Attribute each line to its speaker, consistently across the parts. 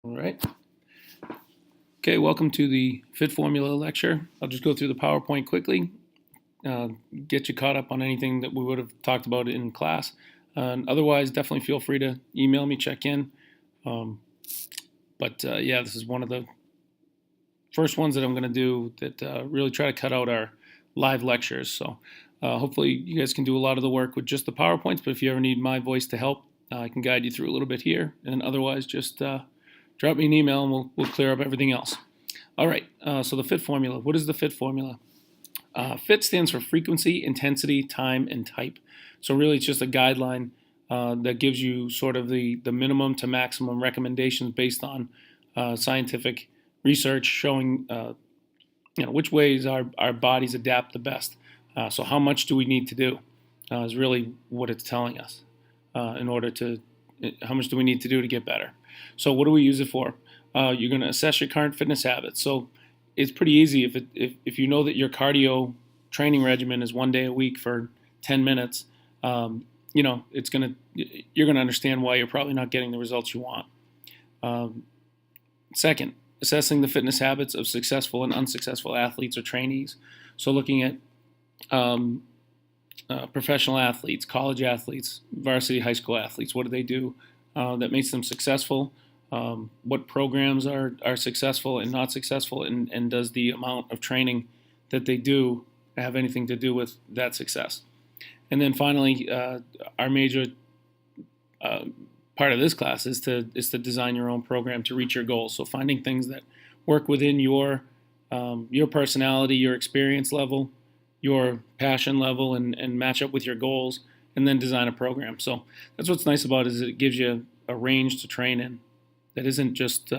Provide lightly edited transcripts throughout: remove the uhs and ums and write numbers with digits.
Speaker 1: All right. Okay, welcome to the FITT Formula lecture. I'll just go through the PowerPoint quickly, uh, get you caught up on anything that we would have talked about in class. Otherwise, definitely feel free to email me, check in. Yeah, this is one of the first ones that I'm going to do that really try to cut out our live lectures. So hopefully you guys can do a lot of the work with just the PowerPoints, but if you ever need my voice to help, I can guide you through a little bit here. And otherwise, just drop me an email and we'll clear up everything else. All right, so the FITT formula. What is the FITT formula? FITT stands for frequency, intensity, time, and type. So really it's just a guideline that gives you sort of the minimum to maximum recommendations based on scientific research showing which ways our bodies adapt the best. So how much do we need to do is really what it's telling us in order to, how much do we need to do to get better. So what do we use it for? You're going to assess your current fitness habits. So it's pretty easy if you know that your cardio training regimen is 1 day a week for 10 minutes. You're gonna understand why you're probably not getting the results you want. Second, assessing the fitness habits of successful and unsuccessful athletes or trainees. So looking at professional athletes, college athletes, varsity high school athletes. What do they do that makes them successful? What programs are successful and not successful, and does the amount of training that they do have anything to do with that success? And then finally, our major part of this class is to design your own program to reach your goals. So finding things that work within your personality, your experience level, your passion level, and match up with your goals, and then design a program. So that's what's nice about it, is it gives you a range to train in that isn't just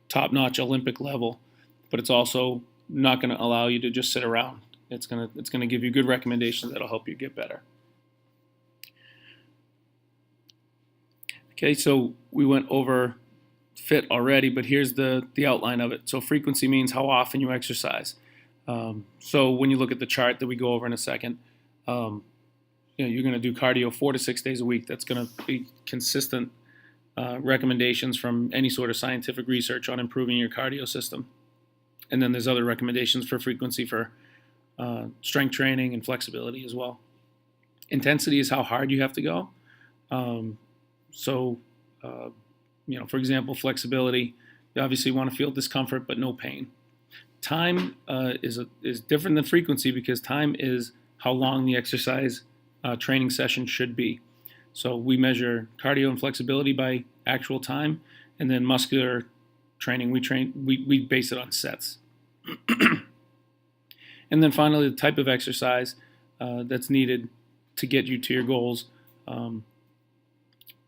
Speaker 1: top-notch Olympic level, but it's also not going to allow you to just sit around. It's gonna give you good recommendations that'll help you get better. Okay, so we went over FITT already, but here's the outline of it. So frequency means how often you exercise. So when you look at the chart that we go over in a second, you're going to do cardio 4 to 6 days a week. That's going to be consistent recommendations from any sort of scientific research on improving your cardio system. And then there's other recommendations for frequency for strength training and flexibility as well. Intensity is how hard you have to go. For example, flexibility, you obviously want to feel discomfort but no pain. Time is different than frequency, because time is how long the exercise training session should be. So we measure cardio and flexibility by actual time, and then muscular training, we base it on sets. And then finally, the type of exercise that's needed to get you to your goals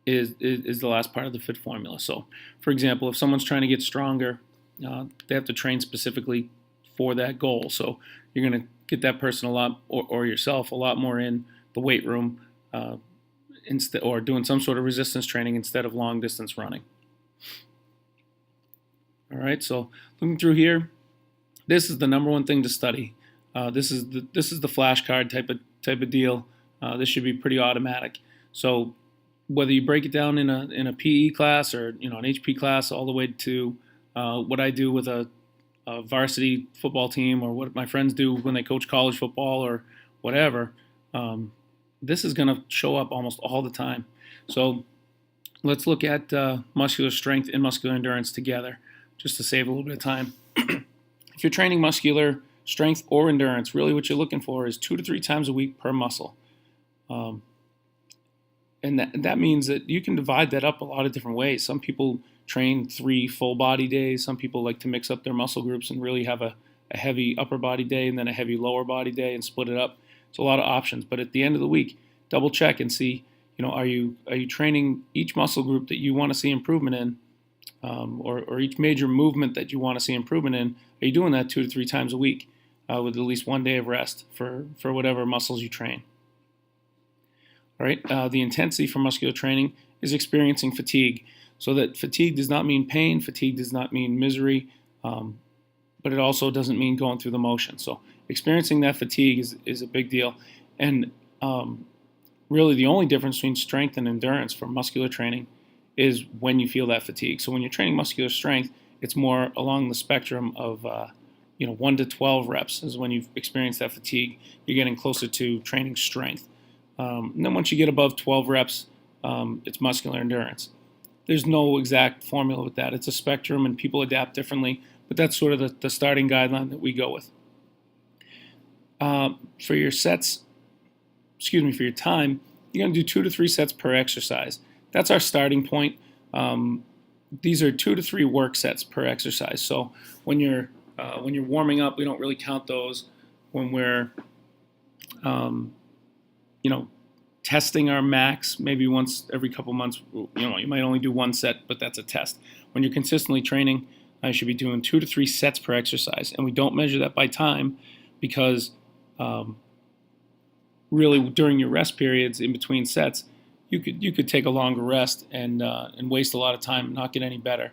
Speaker 1: is the last part of the FITT formula. So, for example, if someone's trying to get stronger, they have to train specifically for that goal. So you're going to get that person a lot, or yourself, a lot more in the weight room, or doing some sort of resistance training instead of long distance running. All right, so looking through here, this is the number one thing to study. This is the flashcard type of deal. This should be pretty automatic. So whether you break it down in a PE class or an HP class, all the way to what I do with a varsity football team, or what my friends do when they coach college football or whatever, this is going to show up almost all the time. So let's look at muscular strength and muscular endurance together, just to save a little bit of time. If you're training muscular strength or endurance, really what you're looking for is 2 to 3 times a week per muscle. And that means that you can divide that up a lot of different ways. Some people train 3 full body days. Some people like to mix up their muscle groups and really have a heavy upper body day and then a heavy lower body day and split it up. It's a lot of options. But at the end of the week, double check and see, are you training each muscle group that you want to see improvement in, or each major movement that you want to see improvement in? Are you doing that 2 to 3 times a week with at least 1 day of rest for whatever muscles you train? All right, the intensity for muscular training is experiencing fatigue. So that fatigue does not mean pain, fatigue does not mean misery, but it also doesn't mean going through the motion. So experiencing that fatigue is a big deal. And really the only difference between strength and endurance for muscular training is when you feel that fatigue. So when you're training muscular strength, it's more along the spectrum of 1 to 12 reps is when you've experienced that fatigue. You're getting closer to training strength. And then once you get above 12 reps, it's muscular endurance. There's no exact formula with that. It's a spectrum, and people adapt differently, but that's sort of the starting guideline that we go with. For your for your time, you're going to do 2 to 3 sets per exercise. That's our starting point. These are 2 to 3 work sets per exercise. So when you're warming up, we don't really count those. When we're testing our max, maybe once every couple months, you might only do 1 set, but that's a test. When you're consistently training, I should be doing 2 to 3 sets per exercise, and we don't measure that by time because really during your rest periods in between sets, you could take a longer rest and waste a lot of time and not get any better.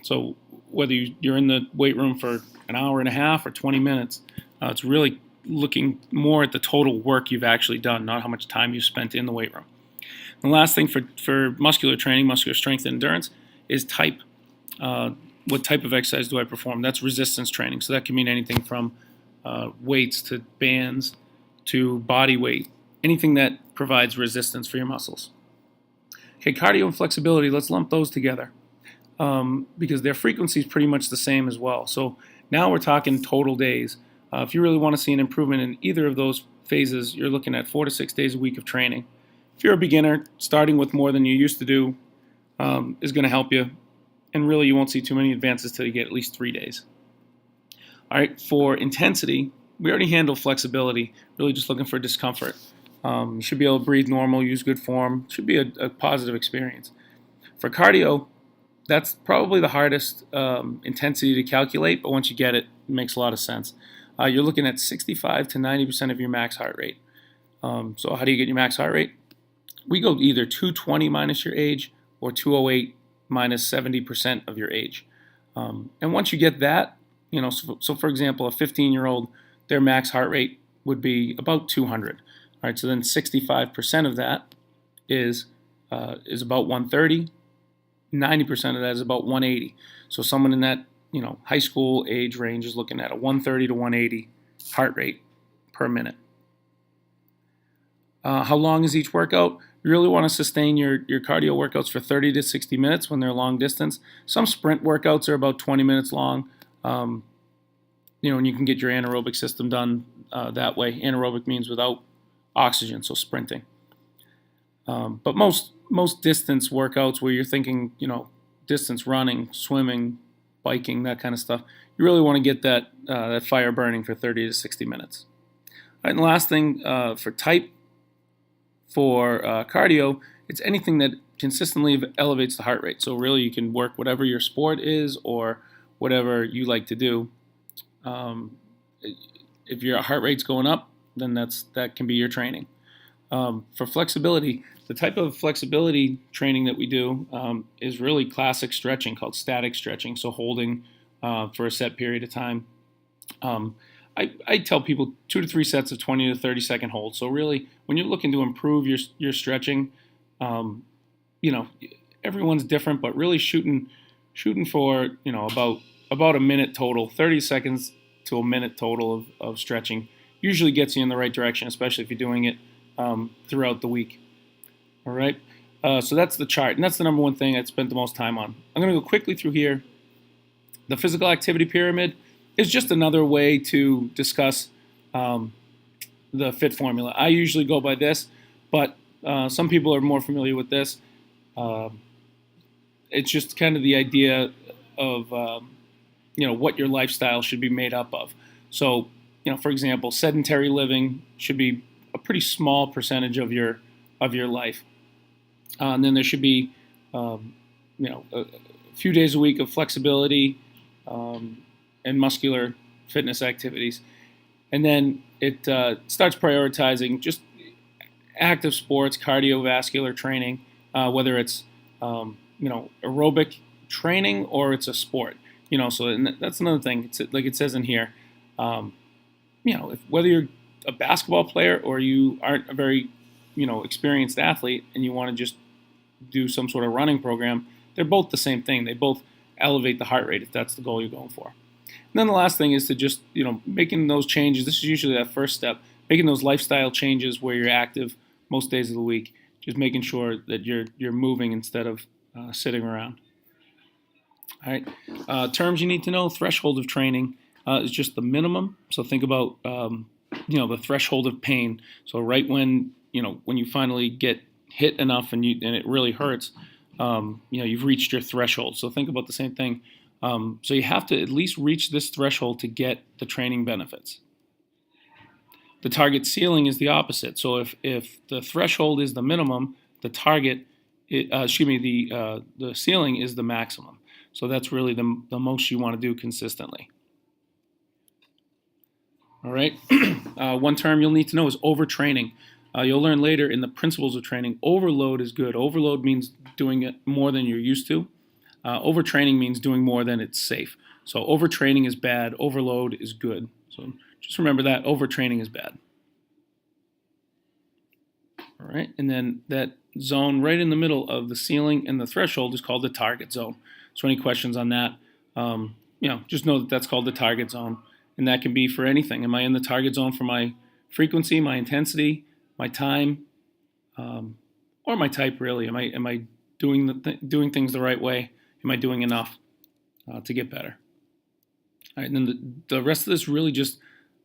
Speaker 1: So whether you're in the weight room for an hour and a half or 20 minutes, it's really looking more at the total work you've actually done, not how much time you've spent in the weight room. The last thing for muscular training, muscular strength and endurance, is type. What type of exercise do I perform? That's resistance training. So that can mean anything from weights to bands to body weight, anything that provides resistance for your muscles. Okay, cardio and flexibility, let's lump those together because their frequency is pretty much the same as well. So now we're talking total days. If you really want to see an improvement in either of those phases, you're looking at 4 to 6 days a week of training. If you're a beginner, starting with more than you used to do is going to help you. And really, you won't see too many advances till you get at least 3 days. All right, for intensity, we already handled flexibility, really just looking for discomfort. You should be able to breathe normal, use good form. Should be a positive experience. For cardio, that's probably the hardest intensity to calculate, but once you get it, it makes a lot of sense. You're looking at 65 to 90% of your max heart rate. So how do you get your max heart rate? We go either 220 minus your age or 208 minus 70% of your age. And once you get that, so for example, a 15-year-old, their max heart rate would be about 200. All right, so then 65% of that is about 130. 90% of that is about 180. So someone in that high school age range is looking at a 130 to 180 heart rate per minute. How long is each workout? You really want to sustain your cardio workouts for 30 to 60 minutes when they're long distance. Some sprint workouts are about 20 minutes long. And you can get your anaerobic system done that way. Anaerobic means without oxygen, so sprinting. But most distance workouts where you're thinking, distance running, swimming, biking, that kind of stuff, you really want to get that fire burning for 30 to 60 minutes. All right, and the last thing for type, for cardio, it's anything that consistently elevates the heart rate. So really you can work whatever your sport is or whatever you like to do. If your heart rate's going up, then that can be your training. For flexibility, the type of flexibility training that we do is really classic stretching called static stretching, so holding for a set period of time. I tell people 2 to 3 sets of 20 to 30 second holds. So really, when you're looking to improve your stretching, everyone's different, but really shooting for about a minute total, 30 seconds to a minute total of stretching usually gets you in the right direction, especially if you're doing it throughout the week. All right, so that's the chart, and that's the number one thing I'd spent the most time on. I'm going to go quickly through here. The physical activity pyramid is just another way to discuss the FITT formula. I usually go by this, but some people are more familiar with this. It's just kind of the idea of what your lifestyle should be made up of. So, for example, sedentary living should be a pretty small percentage of your life. And then there should be, a few days a week of flexibility and muscular fitness activities. And then it starts prioritizing just active sports, cardiovascular training, whether it's, aerobic training or it's a sport. So that's another thing. It's like it says in here, whether you're a basketball player or you aren't a very, experienced athlete and you want to just do some sort of running program, they're both the same thing. They both elevate the heart rate if that's the goal you're going for. And then the last thing is to just, making those changes. This is usually that first step, making those lifestyle changes where you're active most days of the week. Just making sure that you're moving instead of sitting around. All right. Terms you need to know: threshold of training is just the minimum. So think about the threshold of pain. So right when you finally get hit enough and it really hurts, you've reached your threshold. So think about the same thing. So you have to at least reach this threshold to get the training benefits. The target ceiling is the opposite. So if the threshold is the minimum, the target, the ceiling is the maximum. So that's really the most you want to do consistently. All right. One term you'll need to know is overtraining. You'll learn later in the principles of training. Overload is good. Overload means doing it more than you're used to. Overtraining means doing more than it's safe. So overtraining is bad. Overload is good. So just remember that overtraining is bad. All right, and then that zone right in the middle of the ceiling and the threshold is called the target zone. So any questions on that, just know that that's called the target zone. And that can be for anything. Am I in the target zone for my frequency, my intensity, my time, or my type really? Am I doing things the right way? Am I doing enough to get better? All right, and then the rest of this really just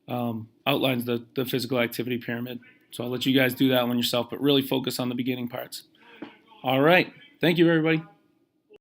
Speaker 1: outlines the physical activity pyramid. So I'll let you guys do that one yourself, but really focus on the beginning parts. All right. Thank you, everybody.